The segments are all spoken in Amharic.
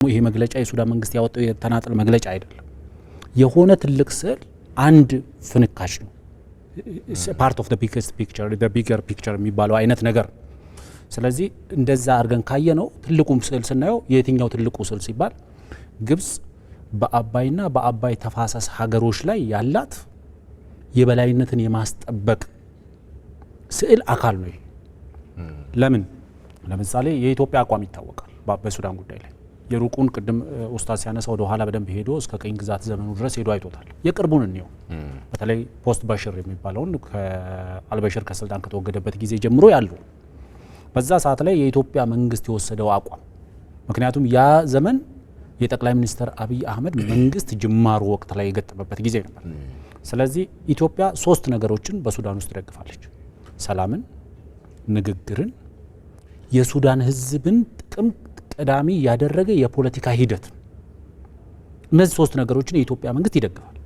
ይሄ መግለጫ የሱዳን መንግስት ያወጣው የተናጠል መግለጫ አይደለም። የሆነ ትልቅ ስዕል አንድ ፍንካሽ ነው። ፓርት ኦፍ ዘ ቢገስት ፒክቸር ዘ ቢገር ፒክቸር የሚባለው አይነት ነገር። ስለዚህ እንደዛ አድርገን ካየ ነው ትልቁም ስዕል ስናየው የትኛው ትልቁ ስዕል ሲባል ግብጽ በአባይና በአባይ ተፋሰስ ሀገሮች ላይ ያላት የበላይነትን የማስጠበቅ ስዕል አካል ነው። ለምን ለምሳሌ የኢትዮጵያ አቋም ይታወቃል በሱዳን ጉዳይ ላይ የሩቁን ቅድም ኡስታዝ ሲያነሳ ወደ ኋላ በደንብ ሄዶ እስከ ቀኝ ግዛት ዘመኑ ድረስ ሄዶ አይቶታል። የቅርቡን እንየው። በተለይ ፖስት ባሽር የሚባለውን ከአልበሽር ከስልጣን ከተወገደበት ጊዜ ጀምሮ ያሉ በዛ ሰዓት ላይ የኢትዮጵያ መንግስት የወሰደው አቋም ምክንያቱም ያ ዘመን የጠቅላይ ሚኒስትር አብይ አህመድ መንግስት ጅማሩ ወቅት ላይ የገጠመበት ጊዜ ነበር። ስለዚህ ኢትዮጵያ ሶስት ነገሮችን በሱዳን ውስጥ ደግፋለች። ሰላምን፣ ንግግርን፣ የሱዳን ህዝብን ጥቅም ቀዳሚ ያደረገ የፖለቲካ ሂደት። እነዚህ ሶስት ነገሮችን የኢትዮጵያ መንግስት ይደግፋል።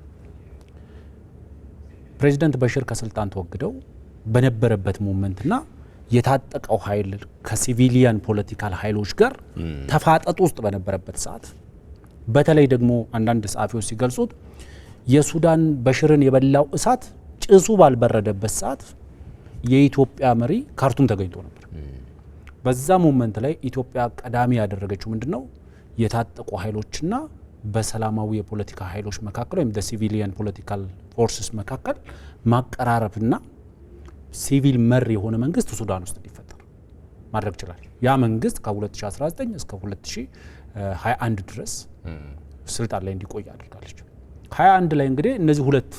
ፕሬዚዳንት በሽር ከስልጣን ተወግደው በነበረበት ሞመንትና የታጠቀው ኃይል ከሲቪሊያን ፖለቲካል ኃይሎች ጋር ተፋጠጥ ውስጥ በነበረበት ሰዓት በተለይ ደግሞ አንዳንድ ጸሐፊዎች ሲገልጹት የሱዳን በሽርን የበላው እሳት ጭሱ ባልበረደበት ሰዓት የኢትዮጵያ መሪ ካርቱም ተገኝቶ ነበር። በዛ ሞመንት ላይ ኢትዮጵያ ቀዳሚ ያደረገችው ምንድነው? የታጠቁ ኃይሎችና በሰላማዊ የፖለቲካ ኃይሎች መካከል ወይም ሲቪሊያን ፖለቲካል ፎርስስ መካከል ማቀራረብና ሲቪል መር የሆነ መንግስት ሱዳን ውስጥ እንዲፈጠር ማድረግ ይችላል። ያ መንግስት ከ2019 እስከ 2021 ድረስ ስልጣን ላይ እንዲቆይ አድርጋለች። 21 ላይ እንግዲህ እነዚህ ሁለት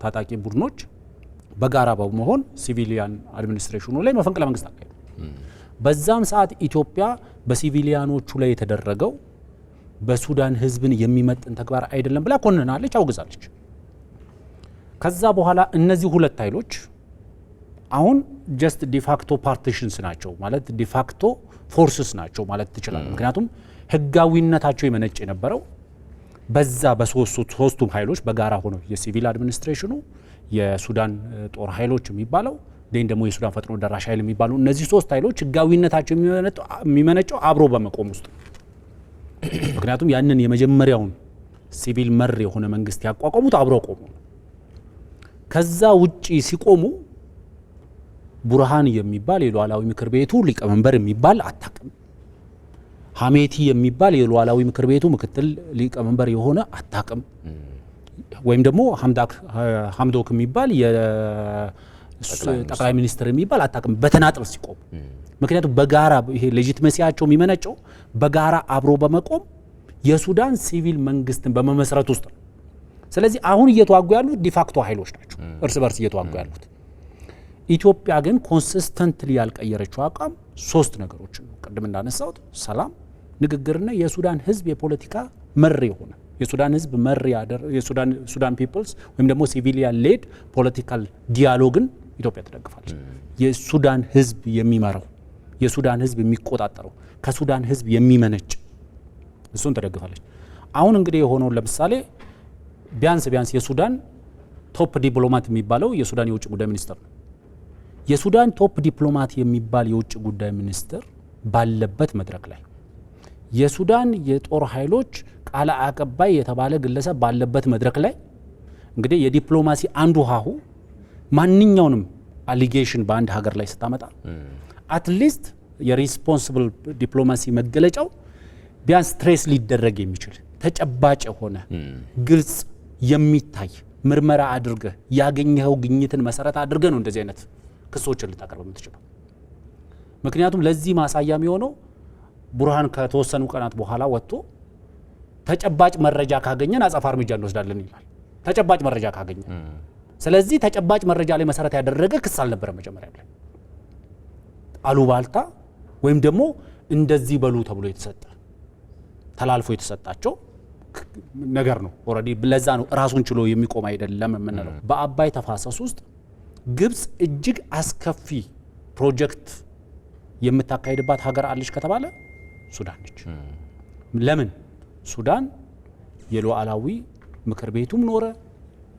ታጣቂ ቡድኖች በጋራ በመሆን ሲቪሊያን አድሚኒስትሬሽኑ ላይ መፈንቅለ መንግስት አካሄዱ። በዛም ሰዓት ኢትዮጵያ በሲቪሊያኖቹ ላይ የተደረገው በሱዳን ህዝብን የሚመጥን ተግባር አይደለም ብላ ኮንናለች፣ አውግዛለች። ከዛ በኋላ እነዚህ ሁለት ኃይሎች አሁን ጀስት ዲፋክቶ ፓርቲሽንስ ናቸው ማለት ዲፋክቶ ፎርስስ ናቸው ማለት ትችላል። ምክንያቱም ህጋዊነታቸው የመነጭ የነበረው በዛ በሶስቱም ኃይሎች በጋራ ሆነው የሲቪል አድሚኒስትሬሽኑ የሱዳን ጦር ኃይሎች የሚባለው ደግሞ የሱዳን ፈጥኖ ደራሽ ኃይል የሚባሉ እነዚህ ሶስት ኃይሎች ህጋዊነታቸው የሚመነጨው አብሮ በመቆም ውስጥ ምክንያቱም ያንን የመጀመሪያውን ሲቪል መር የሆነ መንግስት ያቋቋሙት አብሮ ቆሙ። ከዛ ውጪ ሲቆሙ ቡርሃን የሚባል የሉዓላዊ ምክር ቤቱ ሊቀመንበር የሚባል አታቅም፣ ሀሜቲ የሚባል የሉዓላዊ ምክር ቤቱ ምክትል ሊቀመንበር የሆነ አታቅም፣ ወይም ደግሞ ሀምዶክ የሚባል ጠቅላይ ሚኒስትር የሚባል አታቅም በተናጥል ሲቆም። ምክንያቱም በጋራ ይሄ ሌጂቲመሲያቸው የሚመነጨው በጋራ አብሮ በመቆም የሱዳን ሲቪል መንግስትን በመመስረት ውስጥ ነው። ስለዚህ አሁን እየተዋጉ ያሉት ዲፋክቶ ኃይሎች ናቸው እርስ በርስ እየተዋጉ ያሉት። ኢትዮጵያ ግን ኮንሲስተንትሊ ያልቀየረችው አቋም ሶስት ነገሮች ነው። ቅድም እንዳነሳሁት ሰላም፣ ንግግርና የሱዳን ህዝብ የፖለቲካ መሪ የሆነ የሱዳን ህዝብ መሪ የሱዳን ፒፕልስ ወይም ደግሞ ሲቪሊያን ሌድ ፖለቲካል ዲያሎግን ኢትዮጵያ ትደግፋለች። የሱዳን ህዝብ የሚመራው የሱዳን ህዝብ የሚቆጣጠረው ከሱዳን ህዝብ የሚመነጭ እሱን ትደግፋለች። አሁን እንግዲህ የሆነው ለምሳሌ ቢያንስ የሱዳን ቶፕ ዲፕሎማት የሚባለው የሱዳን የውጭ ጉዳይ ሚኒስትር ነው። የሱዳን ቶፕ ዲፕሎማት የሚባል የውጭ ጉዳይ ሚኒስትር ባለበት መድረክ ላይ የሱዳን የጦር ኃይሎች ቃል አቀባይ የተባለ ግለሰብ ባለበት መድረክ ላይ እንግዲህ የዲፕሎማሲ አንዱ ሀሁ ማንኛውንም አሊጌሽን በአንድ ሀገር ላይ ስታመጣ አትሊስት የሪስፖንሲብል ዲፕሎማሲ መገለጫው ቢያንስ ትሬስ ሊደረግ የሚችል ተጨባጭ የሆነ ግልጽ የሚታይ ምርመራ አድርገህ ያገኘኸው ግኝትን መሰረት አድርገህ ነው እንደዚህ አይነት ክሶችን ልታቀርብ የምትችለው። ምክንያቱም ለዚህ ማሳያ የሚሆነው ቡርሃን ከተወሰኑ ቀናት በኋላ ወጥቶ ተጨባጭ መረጃ ካገኘን አጸፋ እርምጃ እንወስዳለን ይላል። ተጨባጭ መረጃ ካገኘን። ስለዚህ ተጨባጭ መረጃ ላይ መሰረት ያደረገ ክስ አልነበረ መጀመሪያ ላይ አሉባልታ ወይም ደግሞ እንደዚህ በሉ ተብሎ የተሰጠ ተላልፎ የተሰጣቸው ነገር ነው። ኦሬዲ ለዛ ነው ራሱን ችሎ የሚቆም አይደለም የምንለው። በአባይ ተፋሰስ ውስጥ ግብጽ እጅግ አስከፊ ፕሮጀክት የምታካሄድባት ሀገር አለች ከተባለ ሱዳን ነች። ለምን? ሱዳን የሉዓላዊ ምክር ቤቱም ኖረ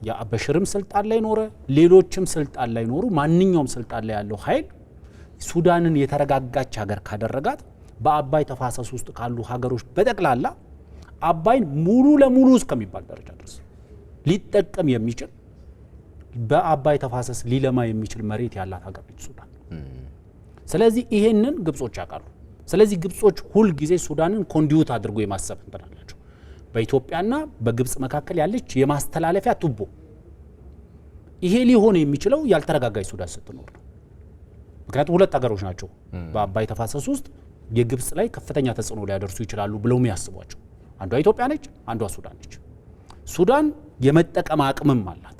የአበሽርም ስልጣን ላይ ኖረ ሌሎችም ስልጣን ላይ ኖሩ ማንኛውም ስልጣን ላይ ያለው ኃይል ሱዳንን የተረጋጋች ሀገር ካደረጋት በአባይ ተፋሰስ ውስጥ ካሉ ሀገሮች በጠቅላላ አባይን ሙሉ ለሙሉ እስከሚባል ደረጃ ድረስ ሊጠቀም የሚችል በአባይ ተፋሰስ ሊለማ የሚችል መሬት ያላት ሀገር ነች ሱዳን። ስለዚህ ይሄንን ግብጾች ያውቃሉ። ስለዚህ ግብጾች ሁል ጊዜ ሱዳንን ኮንዲዩት አድርጎ የማሰብ እንትን አላቸው። በኢትዮጵያና በግብጽ መካከል ያለች የማስተላለፊያ ቱቦ ይሄ ሊሆን የሚችለው ያልተረጋጋች ሱዳን ስትኖር ነው። ምክንያቱም ሁለት ሀገሮች ናቸው በአባይ ተፋሰስ ውስጥ የግብጽ ላይ ከፍተኛ ተጽዕኖ ሊያደርሱ ይችላሉ ብለው የሚያስቧቸው። አንዷ ኢትዮጵያ ነች፣ አንዷ ሱዳን ነች። ሱዳን የመጠቀም አቅምም አላት፣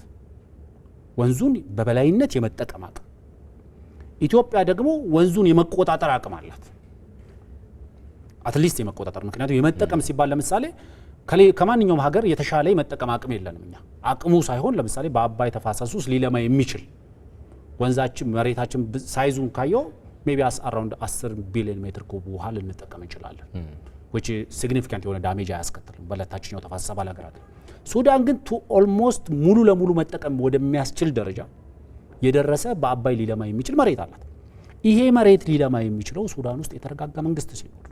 ወንዙን በበላይነት የመጠቀም አቅም። ኢትዮጵያ ደግሞ ወንዙን የመቆጣጠር አቅም አላት፣ አትሊስት የመቆጣጠር። ምክንያቱም የመጠቀም ሲባል ለምሳሌ ከማንኛውም ሀገር የተሻለ የመጠቀም አቅም የለንም እኛ። አቅሙ ሳይሆን ለምሳሌ በአባይ ተፋሰስ ውስጥ ሊለማ የሚችል ወንዛችን መሬታችን ሳይዙን ካየው ሜቢ አራውንድ 10 ቢሊዮን ሜትር ኩብ ውሃ ልንጠቀም እንችላለን። which significant የሆነ ዳሜጅ አያስከትልም በለታችኛው ተፋሰስ አባል ሀገራት። ሱዳን ግን ቱ ኦልሞስት ሙሉ ለሙሉ መጠቀም ወደሚያስችል ደረጃ የደረሰ በአባይ ሊለማ የሚችል መሬት አላት። ይሄ መሬት ሊለማ የሚችለው ሱዳን ውስጥ የተረጋጋ መንግስት ሲኖር።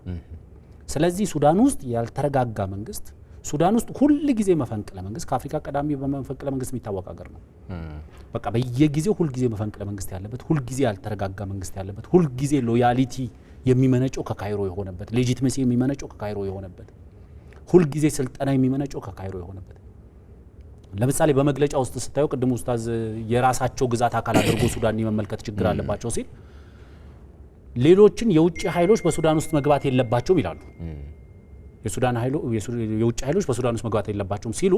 ስለዚህ ሱዳን ውስጥ ያልተረጋጋ መንግስት፣ ሱዳን ውስጥ ሁል ጊዜ መፈንቅለ መንግስት፣ ከአፍሪካ ቀዳሚ በመፈንቅለ መንግስት የሚታወቅ ሀገር ነው። በቃ በየጊዜው ሁል ጊዜ መፈንቅለ መንግስት ያለበት፣ ሁል ጊዜ ያልተረጋጋ መንግስት ያለበት፣ ሁል ጊዜ ሎያሊቲ የሚመነጨው ከካይሮ የሆነበት፣ ሌጂቲሜሲ የሚመነጨው ከካይሮ የሆነበት፣ ሁል ጊዜ ስልጣና የሚመነጨው ከካይሮ የሆነበት። ለምሳሌ በመግለጫ ውስጥ ስታዩ ቅድም ኡስታዝ የራሳቸው ግዛት አካል አድርጎ ሱዳን የመመልከት ችግር አለባቸው ሲል ሌሎችን የውጭ ኃይሎች በሱዳን ውስጥ መግባት የለባቸውም ይላሉ። የሱዳን የውጭ ኃይሎች በሱዳን ውስጥ መግባት የለባቸውም ሲሉ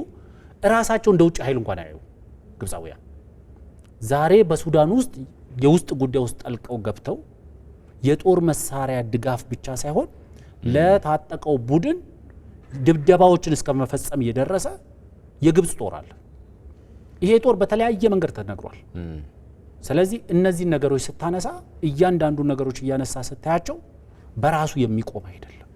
እራሳቸው እንደ ውጭ ኃይል እንኳን አያዩ ግብፃውያን። ዛሬ በሱዳን ውስጥ የውስጥ ጉዳይ ውስጥ ጠልቀው ገብተው የጦር መሳሪያ ድጋፍ ብቻ ሳይሆን ለታጠቀው ቡድን ድብደባዎችን እስከ መፈጸም የደረሰ የግብጽ ጦር አለ። ይሄ ጦር በተለያየ መንገድ ተነግሯል። ስለዚህ እነዚህ ነገሮች ስታነሳ እያንዳንዱ ነገሮች እያነሳ ስታያቸው በራሱ የሚቆም አይደለም።